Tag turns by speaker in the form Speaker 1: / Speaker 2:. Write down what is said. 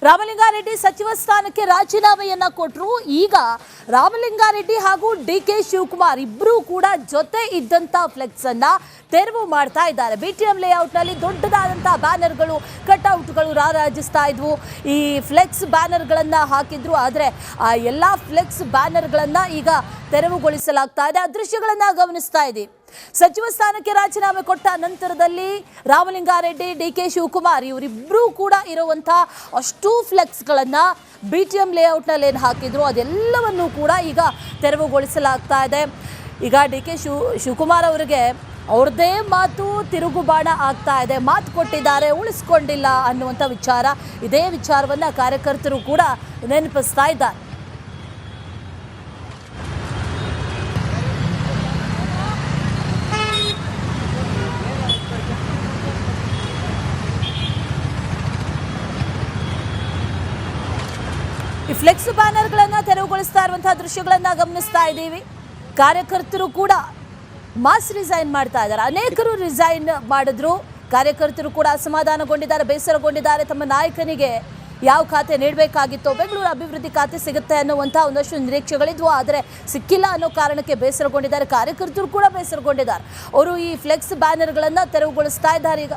Speaker 1: ರಾಮಲಿಂಗಾರೆಡ್ಡಿ ಸಚಿವ ಸ್ಥಾನಕ್ಕೆ ರಾಜೀನಾಮೆಯನ್ನ ಕೊಟ್ಟರು. ಈಗ ರಾಮಲಿಂಗಾರೆಡ್ಡಿ ಹಾಗೂ ಡಿಕೆ ಶಿವಕುಮಾರ್ ಇಬ್ಬರೂ ಕೂಡ ಜೊತೆ ಇದ್ದಂತ ಫ್ಲೆಕ್ಸ್ ಅನ್ನ ತೆರವು ಮಾಡ್ತಾ ಇದ್ದಾರೆ. ಬಿಟಿಎಂ ಲೇಔಟ್ ನಲ್ಲಿ ದೊಡ್ಡದಾದಂತಹ ಬ್ಯಾನರ್ಗಳು, ಕಟ್ಔಟ್ಗಳು ರಾರಾಜಿಸ್ತಾ ಇದ್ವು. ಈ ಫ್ಲೆಕ್ಸ್ ಬ್ಯಾನರ್ಗಳನ್ನ ಹಾಕಿದ್ರು. ಆದರೆ ಆ ಎಲ್ಲಾ ಫ್ಲೆಕ್ಸ್ ಬ್ಯಾನರ್ಗಳನ್ನ ಈಗ ತೆರವುಗೊಳಿಸಲಾಗ್ತಾ ಇದೆ. ಆ ದೃಶ್ಯಗಳನ್ನ ಗಮನಿಸ್ತಾ ಇದ್ದೀವಿ. ಸಚಿವ ಸ್ಥಾನಕ್ಕೆ ರಾಜೀನಾಮೆ ಕೊಟ್ಟ ನಂತರದಲ್ಲಿ ರಾಮಲಿಂಗಾರೆಡ್ಡಿ, ಡಿಕೆ ಶಿವಕುಮಾರ್ ಇವರಿಬ್ಬರೂ ಕೂಡ ಇರುವಂತಹ ಅಷ್ಟು ಫ್ಲೆಕ್ಸ್ಗಳನ್ನ ಬಿಟಿಎಂ ಲೇಔಟ್ನಲ್ಲಿ ಏನು ಹಾಕಿದ್ರು ಅದೆಲ್ಲವನ್ನೂ ಕೂಡ ಈಗ ತೆರವುಗೊಳಿಸಲಾಗ್ತಾ ಇದೆ. ಈಗ ಡಿಕೆ ಶಿವಕುಮಾರ್ ಅವರಿಗೆ ಅವ್ರದ್ದೇ ಮಾತು ತಿರುಗುಬಾಣ ಆಗ್ತಾ ಇದೆ. ಮಾತು ಕೊಟ್ಟಿದ್ದಾರೆ, ಉಳಿಸ್ಕೊಂಡಿಲ್ಲ ಅನ್ನುವಂಥ ವಿಚಾರ. ಇದೇ ವಿಚಾರವನ್ನು ಕಾರ್ಯಕರ್ತರು ಕೂಡ ನೆನಪಿಸ್ತಾ ಇದ್ದಾರೆ. ಈ ಫ್ಲೆಕ್ಸ್ ಬ್ಯಾನರ್ಗಳನ್ನು ತೆರವುಗೊಳಿಸ್ತಾ ಇರುವಂತಹ ದೃಶ್ಯಗಳನ್ನು ಗಮನಿಸ್ತಾ ಇದ್ದೀವಿ. ಕಾರ್ಯಕರ್ತರು ಕೂಡ ಮಾಸ್ ರಿಸೈನ್ ಮಾಡ್ತಾ ಇದ್ದಾರೆ. ಅನೇಕರು ರಿಸೈನ್ ಮಾಡಿದ್ರು. ಕಾರ್ಯಕರ್ತರು ಕೂಡ ಅಸಮಾಧಾನಗೊಂಡಿದ್ದಾರೆ, ಬೇಸರಗೊಂಡಿದ್ದಾರೆ. ತಮ್ಮ ನಾಯಕನಿಗೆ ಯಾವ ಖಾತೆ ನೀಡಬೇಕಾಗಿತ್ತೋ, ಬೆಂಗಳೂರು ಅಭಿವೃದ್ಧಿ ಖಾತೆ ಸಿಗುತ್ತೆ ಅನ್ನುವಂಥ ಒಂದಷ್ಟು ನಿರೀಕ್ಷೆಗಳಿದ್ವು, ಆದರೆ ಸಿಕ್ಕಿಲ್ಲ ಅನ್ನೋ ಕಾರಣಕ್ಕೆ ಬೇಸರಗೊಂಡಿದ್ದಾರೆ. ಕಾರ್ಯಕರ್ತರು ಕೂಡ ಬೇಸರಗೊಂಡಿದ್ದಾರೆ. ಅವರು ಈ ಫ್ಲೆಕ್ಸ್ ಬ್ಯಾನರ್ಗಳನ್ನು ತೆರವುಗೊಳಿಸ್ತಾ ಇದ್ದಾರೆ. ಈಗ